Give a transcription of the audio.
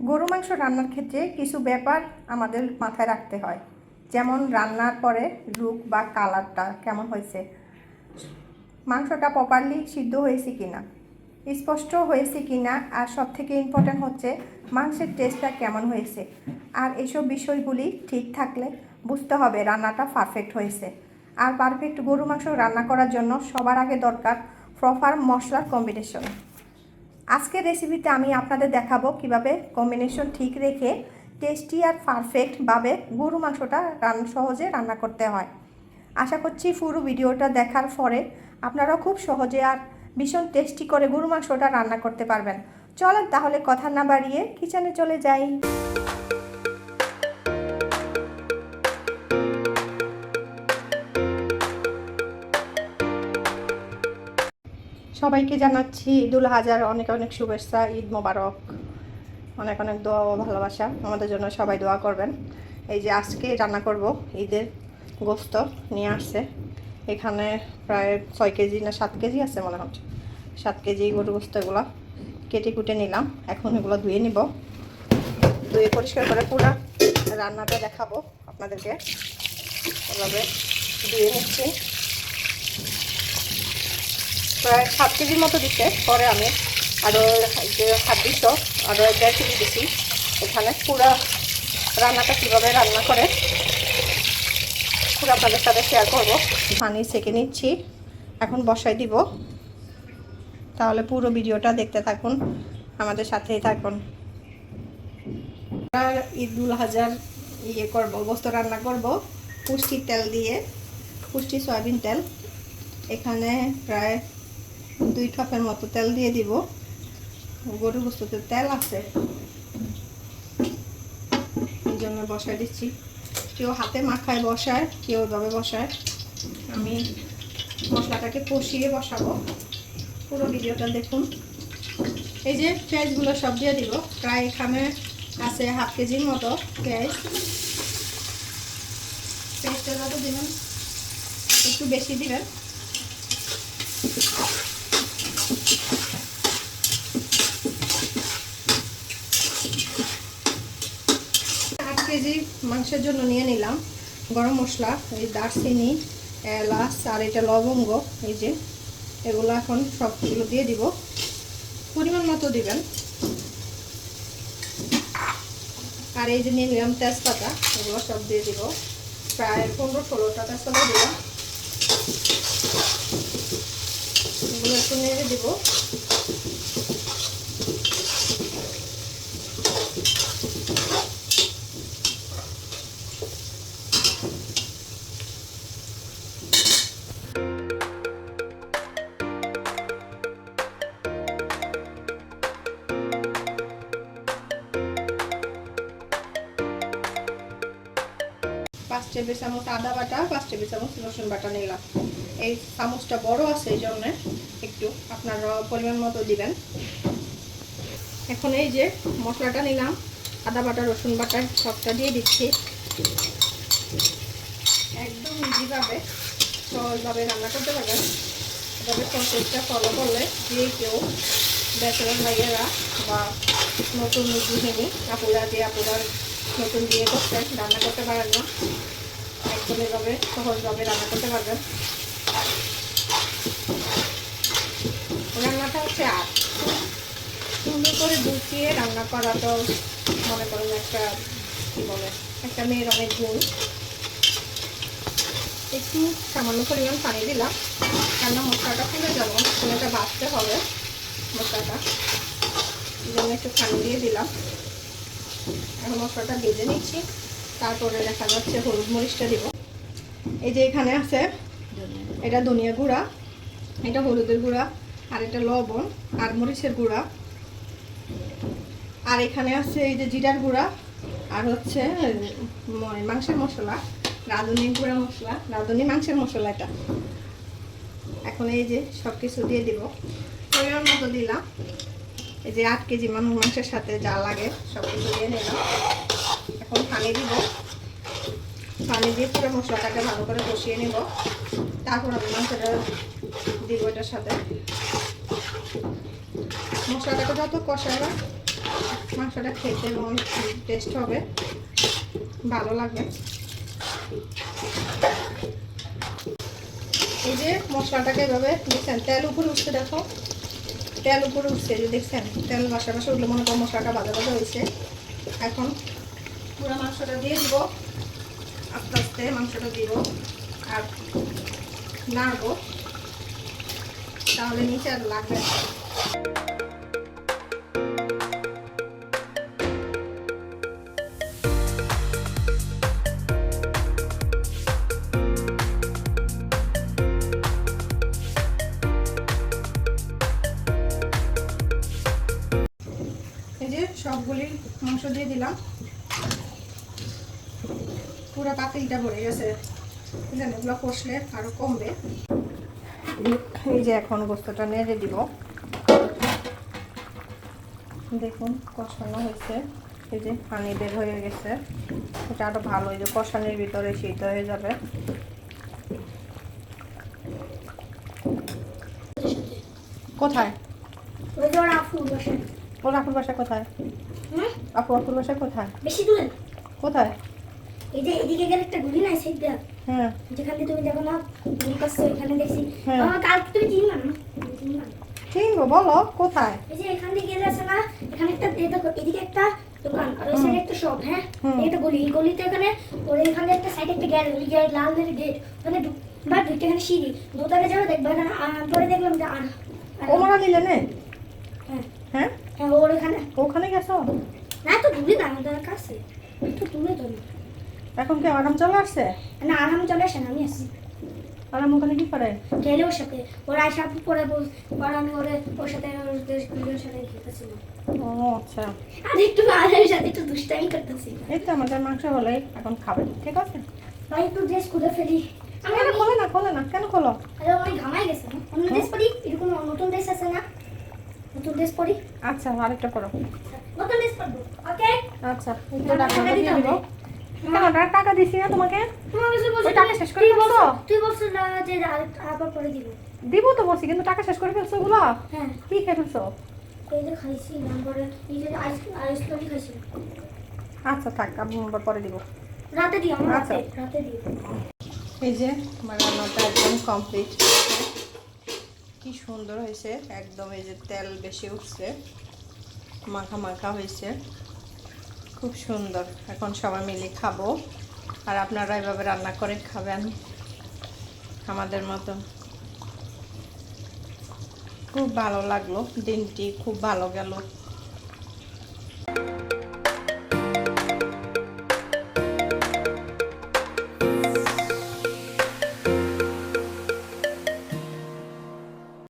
গরু মাংস রান্নার ক্ষেত্রে কিছু ব্যাপার আমাদের মাথায় রাখতে হয়, যেমন রান্নার পরে লুক বা কালারটা কেমন হয়েছে, মাংসটা প্রপারলি সিদ্ধ হয়েছে কিনা, স্পষ্ট হয়েছে কিনা, আর সব থেকে ইম্পর্ট্যান্ট হচ্ছে মাংসের টেস্টটা কেমন হয়েছে। আর এসব বিষয়গুলি ঠিক থাকলে বুঝতে হবে রান্নাটা পারফেক্ট হয়েছে। আর পারফেক্ট গরু মাংস রান্না করার জন্য সবার আগে দরকার প্রপার মশলার কম্বিনেশন। আজকের রেসিপিতে আমি আপনাদের দেখাবো কিভাবে কম্বিনেশন ঠিক রেখে টেস্টি আর পারফেক্টভাবে গরু মাংসটা সহজে রান্না করতে হয়। আশা করছি পুরো ভিডিওটা দেখার পরে আপনারাও খুব সহজে আর ভীষণ টেস্টি করে গরু মাংসটা রান্না করতে পারবেন। চলেন তাহলে কথা না বাড়িয়ে কিচেনে চলে যাই। সবাইকে জানাচ্ছি ঈদুল আজহার অনেক অনেক শুভেচ্ছা, ঈদ মোবারক। অনেক অনেক দোয়া ও ভালোবাসা আমাদের জন্য, সবাই দোয়া করবেন। এই যে আজকে রান্না করব ঈদের গোস্ত নিয়ে আসছে, এখানে প্রায় 6 কেজি না 7 কেজি আছে মনে হচ্ছে, 7 কেজি গরু গোস্ত। এগুলো কেটে কুটে নিলাম, এখন এগুলো ধুয়ে নিব। ধুয়ে পরিষ্কার করে পুরো রান্নাটা দেখাবো আপনাদেরকে। এভাবে ধুয়ে নিচ্ছি, প্রায় 7 কেজির মতো দিচ্ছে। পরে আমি আরও যে হাড্ডিস আরও 1.5 কেজি দিচ্ছি। এখানে পুরো রান্নাটা কীভাবে রান্না করে পুরো আপনাদের সাথে শেয়ার করব। পানি সেঁকে নিচ্ছি, এখন বসাই দিব। তাহলে পুরো ভিডিওটা দেখতে থাকুন, আমাদের সাথেই থাকুন। ঈদুল আজহার করব, গোস্ত রান্না করব পুষ্টি তেল দিয়ে, পুষ্টি সয়াবিন তেল। এখানে প্রায় 2 কাপের মতো তেল দিয়ে দিব। গরুর গোস্ততে তেল আছে, এই জন্য বসাই দিচ্ছি। কেউ হাতে মাখায় বসায়, কেউ এভাবে বসায়। আমি মশলাটাকে কষিয়ে বসাবো, পুরো ভিডিওটা দেখুন। এই যে পেঁয়াজগুলো সব দিয়ে দিব, প্রায় এখানে আছে 1/2 কেজির মতো পেঁয়াজ। পেঁয়াজটা যত দিবেন একটু বেশি দিবেন। 8 কেজি মাংসের জন্য নিয়ে নিলাম গরম মশলা, এই দারচিনি, এলাচ আর এটা লবঙ্গ। এই যে এগুলো এখন সবগুলো দিয়ে দিব, পরিমাণ মতো দিবেন। আর এই যে নিয়ে নিলাম তেজপাতা, এগুলো সব দিয়ে দিব, প্রায় 15-16টা তেজপাতা দিলাম। এগুলো একটু নেড়ে দিব। পাঁচ টেবিল চামচ আদা বাটা, 5 টেবিল চামচ রসুন বাটা নিলাম। এই চামচটা বড় আছে, এই জন্য একটু আপনারা পরিমাণ মতো দিবেন। এখন এই যে মশলাটা নিলাম, আদা বাটা রসুন বাটা সবটা দিয়ে দিচ্ছি। একদম ইজিভাবে সহজভাবে রান্না করতে পারবেন। তবে প্রসেসটা ফলো করলে যে কেউ ব্যাচেলর ভাইয়েরা বা নতুন গৃহিণী আপুরা, যে আপুরা নতুন বিয়ে করতে রান্না করতে পারেন না, একদম এভাবে সহজভাবে রান্না করতে পারবেন। রান্নাটা হচ্ছে আর সুন্দর করে গুছিয়ে রান্না করা তো মনে করেন একটা কি বলে, একটা মেয়ের অনেক গুণ। একটু সামান্য পরিমাণ পানি দিলাম, রান্না মশলাটা খুলে যাব, এটা ভাজতে হবে মশলাটা, এই জন্য একটু পানি দিয়ে দিলাম। এখন মশলাটা ভেজে নিচ্ছি, তারপরে দেখা যাচ্ছে হলুদ মরিচটা দিব। এই যে এখানে আছে এটা ধনিয়া গুঁড়া, এটা হলুদের গুঁড়া, আর এটা লবণ আর মরিচের গুঁড়া, আর এখানে আছে এই যে জিরার গুঁড়া, আর হচ্ছে মাংসের মশলা, রাঁধুনি গুঁড়া মশলা, রাঁধুনি মাংসের মশলা এটা। এখন এই যে সব কিছু দিয়ে দিব, পরিমাণ মতো দিলাম। এই যে 8 কেজি মাংসের সাথে যা লাগে সব কিছু দিয়ে নিলাম। এখন পানি দিব, পানি দিয়ে পুরো মশলাটাকে ভালো করে কষিয়ে নেব। তারপর আমি মাংসটা দিব এটার সাথে। মশলাটাকে যত কষাবে মাংসটা খেতে এবং টেস্ট হবে, ভালো লাগবে। এই যে মশলাটাকে এভাবে দেখছেন তেল উপরে উঠছে, দেখো তেল উপরে উঠছে, যে দেখছেন তেল বাসা বাসা উঠলে মনে করো মশলাটা ভাজা ভাজা হয়েছে। এখন পুরো মাংসটা দিয়ে দিব, আস্তে আস্তে মাংসটা দিব আর নাড়বো, তাহলে নিচে আর লাগবে না। এই যে সবগুলি মাংস দিয়ে দিলাম, পুরো পাতিলটা ভরে গেছে, বুঝলেন? এগুলো কষলে আরো কমবে। এই যে এখন গোস্তটা নেড়ে দিব, দেখুন কষানো হয়েছে, এই যে পানি বের হয়ে গেছে, এটা আরো ভালো, এই যে কষানোর ভিতরে সিদ্ধ হয়ে যাবে। কোথায় ওর আপুর বাসা কোথায়? আপুর বাসা কোথায়? বেশি দূরে কোথায়? এই যে এদিকে গেলে একটা গুলি নাই সাইড দিয়ে, হ্যাঁ যেখানে তুমি দেখো না গুলি করছো, এখানে দেখছি। হ্যাঁ। কালকে তুমি চিনবা না, চিনবা না। চিনবো, বলো কোথায়? এই যে এখান থেকে গেলে আছে না, এখানে একটা এই দেখো এদিকে একটা দোকান আর ওই সাইডে একটা শপ, হ্যাঁ একটা গলি, এই গলিতে এখানে ওর এখানে একটা সাইডে একটা গ্যারেজ, ওই গ্যারেজ লাল গেট, ওখানে বা দুইটা এখানে সিঁড়ি, দোতলা যাবে দেখবা এখানে। পরে দেখলাম যে ওমরা নিলে নে, হ্যাঁ হ্যাঁ হ্যাঁ ওর এখানে। ওখানে গেছো? না তো দূরে না, আমাদের কাছে একটু দূরে তো না। এখন কি আরাম চলে আসছে? না আরাম চলে আসে না, আমি আসি আরাম ওখানে কি করে? গেলে ওর সাথে, ওর আইসা পরে পরে আমি ওর সাথে ওর সাথে খেতেছিলাম। ও আচ্ছা, আর একটু আজের সাথে একটু দুষ্টামি করতেছি। এই তো আমাদের মাংস হলে এখন খাবে, ঠিক আছে? ভাই একটু ড্রেস খুলে ফেলি। আরে খোলে না, খোলে না, কেন খোলো? আরে অনেক ঘামাই গেছে না, অন্য ড্রেস পরি, এরকম নতুন ড্রেস আছে না, নতুন ড্রেস পরি। আচ্ছা আরেকটা করো। নতুন ড্রেস পরবো, ওকে? আচ্ছা একটু টাকা দিয়ে দিব। কেন টাকা দিছি না তোমাকে? তোমার কাছে বলছি ওই টাকা শেষ করে ফেলছো? তুই বলছ না যে আবার পরে দিব। দিব তো বলছি, কিন্তু টাকা শেষ করে ফেলছো ওগুলো? হ্যাঁ কি খেয়ে ফেলছো? এই যে খাইছি না, পরে এই যে আইসক্রিম খাইছি। আচ্ছা থাক, আমি আবার পরে দিব। রাতে দিও, আমার আচ্ছা। রাতে দিও। এই যে আমার রান্নাটা একদম কমপ্লিট, কি সুন্দর হয়েছে একদম। এই যে তেল বেশি উঠছে, মাখা মাখা হয়েছে, খুব সুন্দর। এখন সবাই মিলে খাবো, আর আপনারা এভাবে রান্না করে খাবেন আমাদের মতো। খুব ভালো লাগলো, দিনটি খুব ভালো গেল।